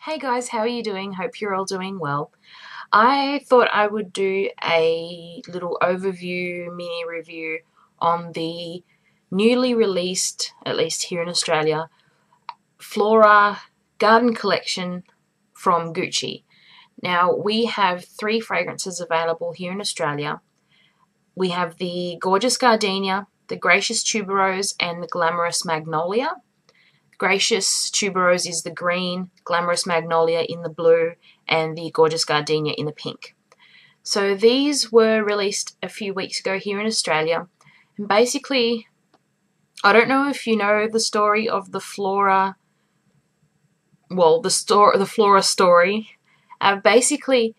Hey guys, how are you doing? Hope you're all doing well. I thought I would do a little overview, mini review on the newly released, at least here in Australia, Flora Garden collection from Gucci. Now, we have 3 fragrances available here in Australia. We have the gorgeous Gardenia, the gracious Tuberose, and the Glamorous Magnolia. Gracious Tuberose is the green, Glamorous Magnolia in the blue, and the gorgeous Gardenia in the pink. So these were released a few weeks ago here in Australia, and basically, I don't know if you know the story of the Flora, well, the Flora story. Basically,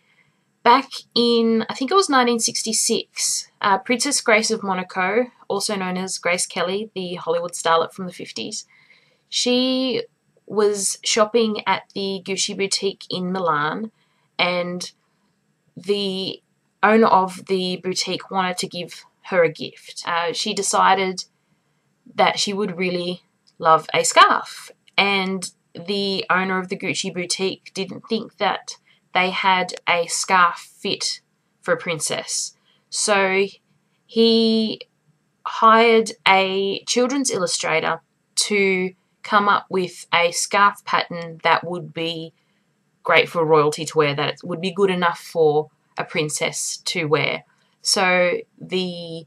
back in, I think it was 1966, Princess Grace of Monaco, also known as Grace Kelly, the Hollywood starlet from the 50s, she was shopping at the Gucci boutique in Milan, and the owner of the boutique wanted to give her a gift. She decided that she would really love a scarf, and the owner of the Gucci boutique didn't think that they had a scarf fit for a princess. So he hired a children's illustrator to come up with a scarf pattern that would be great for royalty to wear, that it would be good enough for a princess to wear. So the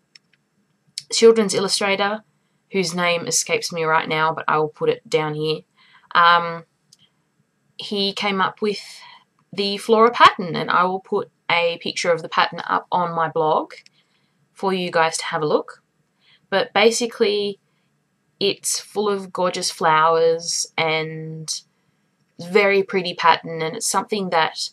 children's illustrator, whose name escapes me right now, but I will put it down here, he came up with the Flora pattern, and I will put a picture of the pattern up on my blog for you guys to have a look. But basically, it's full of gorgeous flowers and very pretty pattern, and it's something that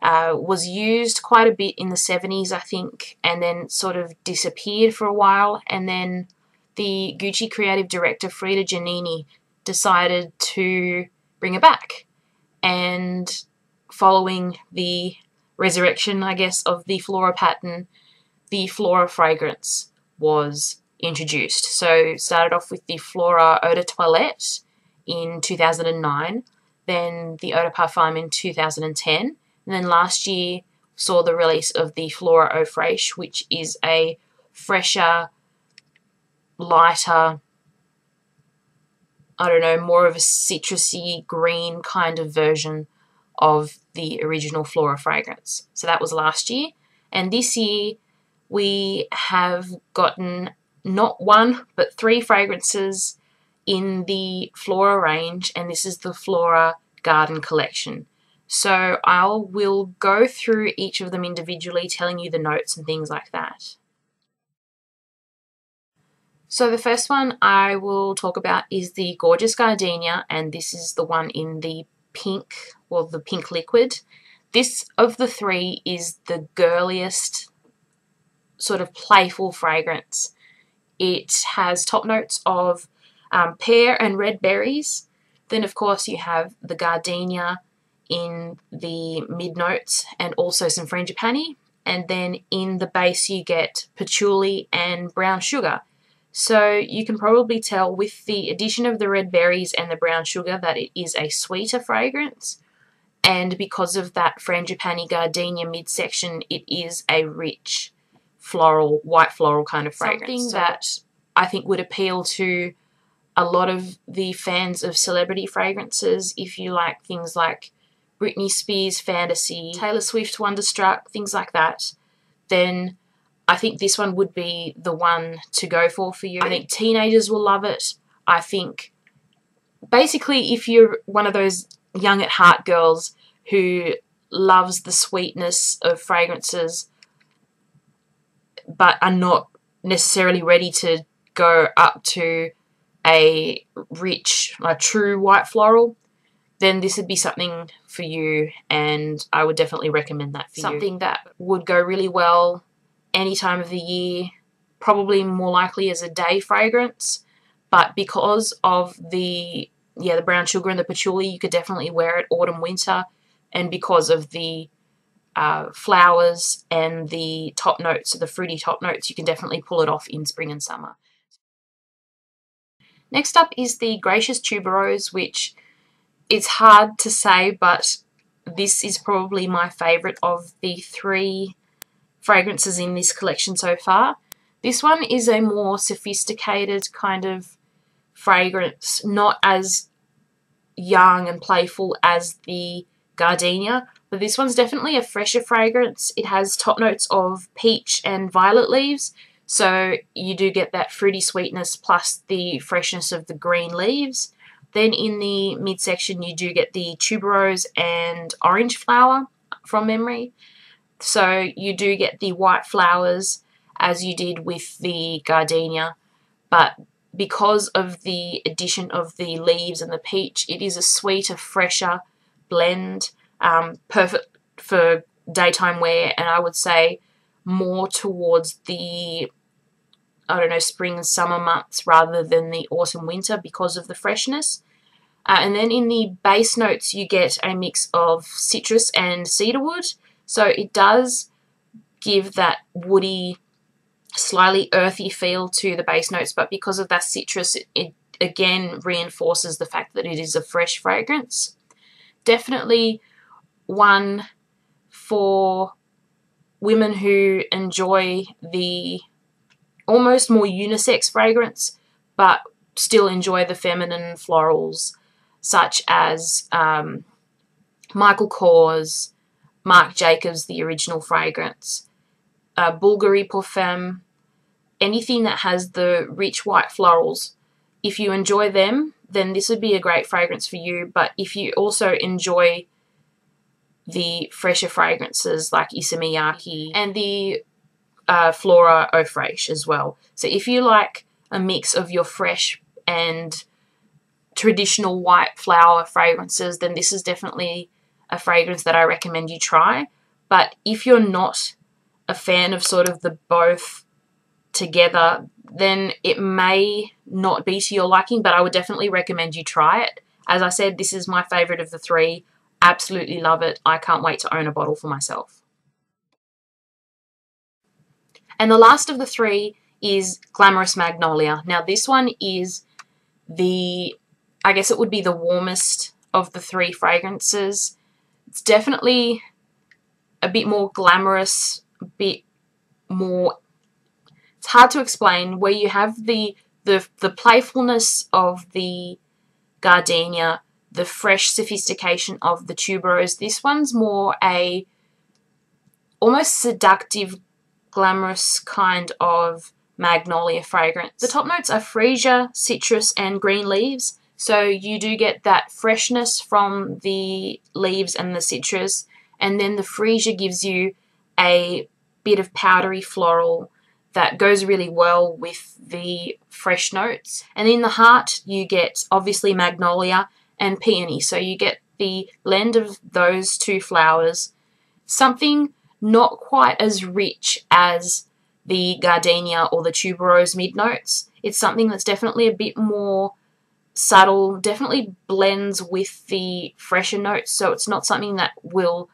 was used quite a bit in the 70s, I think, and then sort of disappeared for a while, and then the Gucci creative director Frida Giannini decided to bring it back. And following the resurrection, I guess, of the Flora pattern, the Flora fragrance was introduced. So started off with the Flora Eau de Toilette in 2009, then the Eau de Parfum in 2010, and then last year saw the release of the Flora Eau Fraiche, which is a fresher, lighter, I don't know, more of a citrusy green kind of version of the original Flora fragrance. So that was last year, and this year we have gotten not 1 but 3 fragrances in the Flora range, and this is the Flora Garden collection. So I will go through each of them individually, telling you the notes and things like that. So the first one I will talk about is the gorgeous Gardenia, and this is the one in the pink, well, the pink liquid. This of the 3 is the girliest, sort of playful fragrance. It has top notes of pear and red berries. Then, of course, you have the Gardenia in the mid notes and also some frangipani. And then in the base you get patchouli and brown sugar. So you can probably tell with the addition of the red berries and the brown sugar that it is a sweeter fragrance. And because of that frangipani Gardenia midsection, it is a rich floral, white floral kind of fragrance. Something that I think would appeal to a lot of the fans of celebrity fragrances. If you like things like Britney Spears Fantasy, Taylor Swift Wonderstruck, things like that, then I think this one would be the one to go for you. I think teenagers will love it. I think basically if you're one of those young at heart girls who loves the sweetness of fragrances but are not necessarily ready to go up to a rich, a true white floral, then this would be something for you, and I would definitely recommend that for you. Something that would go really well any time of the year, probably more likely as a day fragrance, but because of the brown sugar and the patchouli, you could definitely wear it autumn, winter, and because of the flowers and the top notes, the fruity top notes, you can definitely pull it off in spring and summer. Next up is the Gracious Tuberose, which it's hard to say, but this is probably my favourite of the 3 fragrances in this collection so far. This one is a more sophisticated kind of fragrance, not as young and playful as the Gardenia, but this one's definitely a fresher fragrance. It has top notes of peach and violet leaves, so you do get that fruity sweetness plus the freshness of the green leaves. Then in the midsection you do get the tuberose and orange flower from memory. So you do get the white flowers as you did with the Gardenia, but because of the addition of the leaves and the peach, it is a sweeter, fresher blend, perfect for daytime wear, and I would say more towards the, I don't know, spring and summer months rather than the autumn winter because of the freshness. And then in the base notes you get a mix of citrus and cedarwood, so it does give that woody, slightly earthy feel to the base notes, but because of that citrus, it again reinforces the fact that it is a fresh fragrance. Definitely one for women who enjoy the almost more unisex fragrance, but still enjoy the feminine florals, such as Michael Kors, Marc Jacobs, the original fragrance, Bulgari Parfum, anything that has the rich white florals. If you enjoy them, then this would be a great fragrance for you. But if you also enjoy the fresher fragrances like Issa Miyake and the Flora Eau Fraiche as well. So if you like a mix of your fresh and traditional white flower fragrances, then this is definitely a fragrance that I recommend you try. But if you're not a fan of sort of the both together, then it may not be to your liking, but I would definitely recommend you try it. As I said, this is my favourite of the 3. Absolutely love it. I can't wait to own a bottle for myself. And the last of the 3 is Glamorous Magnolia. Now this one is the, I guess it would be the warmest of the 3 fragrances. It's definitely a bit more glamorous, a bit more, it's hard to explain, where you have the playfulness of the Gardenia, the fresh sophistication of the tuberose. This one's more a almost seductive, glamorous kind of magnolia fragrance. The top notes are freesia, citrus, and green leaves. So you do get that freshness from the leaves and the citrus, and then the freesia gives you a bit of powdery floral that goes really well with the fresh notes. And in the heart you get obviously magnolia and peony, so you get the blend of those 2 flowers. Something not quite as rich as the Gardenia or the tuberose mid notes. It's something that's definitely a bit more subtle, definitely blends with the fresher notes, so it's not something that will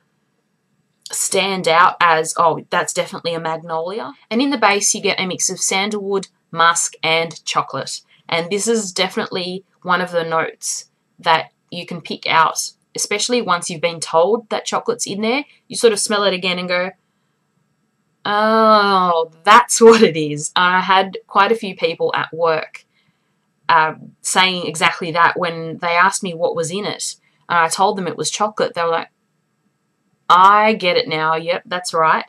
stand out as, oh, that's definitely a magnolia. And in the base you get a mix of sandalwood, musk, and chocolate. And this is definitely one of the notes that you can pick out, especially once you've been told that chocolate's in there. You sort of smell it again and go, oh, that's what it is. I had quite a few people at work saying exactly that when they asked me what was in it. I told them it was chocolate. They were like, I get it now. Yep, that's right.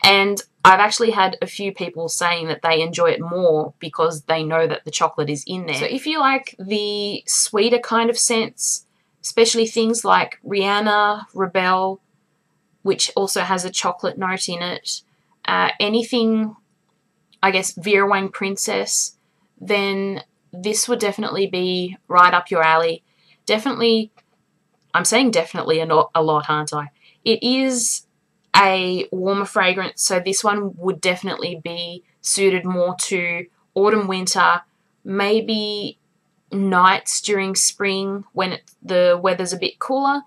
And I've actually had a few people saying that they enjoy it more because they know that the chocolate is in there. So if you like the sweeter kind of scents, especially things like Rihanna, Rebelle, which also has a chocolate note in it, anything, I guess, Vera Wang Princess, then this would definitely be right up your alley. Definitely, I'm saying definitely a lot, aren't I? It is a warmer fragrance, so this one would definitely be suited more to autumn, winter, maybe nights during spring when the weather's a bit cooler,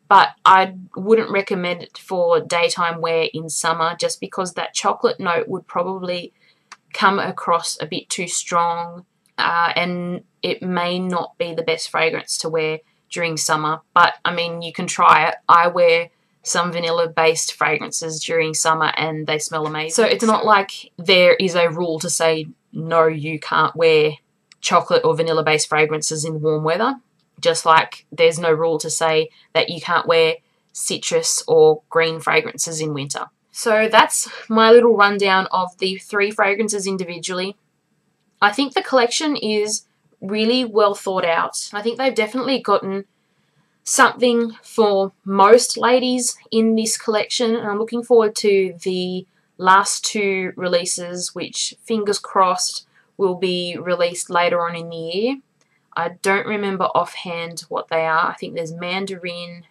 but I wouldn't recommend it for daytime wear in summer just because that chocolate note would probably come across a bit too strong, and it may not be the best fragrance to wear during summer. But, I mean, you can try it. I wear some vanilla-based fragrances during summer and they smell amazing. So it's not like there is a rule to say, no, you can't wear chocolate or vanilla-based fragrances in warm weather. Just like there's no rule to say that you can't wear citrus or green fragrances in winter. So that's my little rundown of the 3 fragrances individually. I think the collection is really well thought out. I think they've definitely gotten something for most ladies in this collection, and I'm looking forward to the last 2 releases, which fingers crossed will be released later on in the year. I don't remember offhand what they are. I think there's mandarin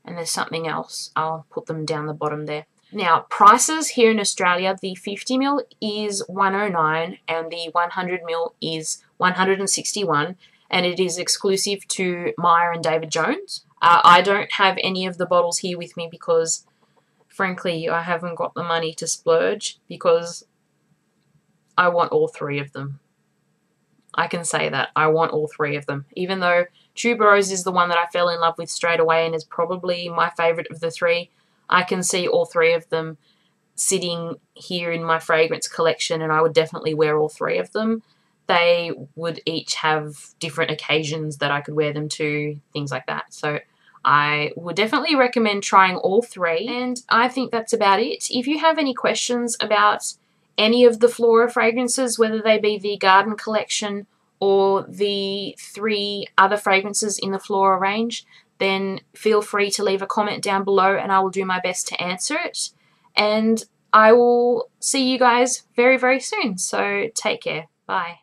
and there's something else. I'll put them down the bottom there. Now, prices here in Australia, the 50ml is $109 and the 100ml is $161, and it is exclusive to Myer and David Jones. I don't have any of the bottles here with me because, frankly, I haven't got the money to splurge because I want all 3 of them. I can say that. I want all 3 of them. Even though Tuberose is the one that I fell in love with straight away and is probably my favourite of the 3, I can see all 3 of them sitting here in my fragrance collection, and I would definitely wear all 3 of them. They would each have different occasions that I could wear them to, things like that. So I would definitely recommend trying all 3, and I think that's about it. If you have any questions about any of the Flora fragrances, whether they be the Garden collection or the 3 other fragrances in the Flora range, then feel free to leave a comment down below and I will do my best to answer it. And I will see you guys very, very soon. So take care. Bye.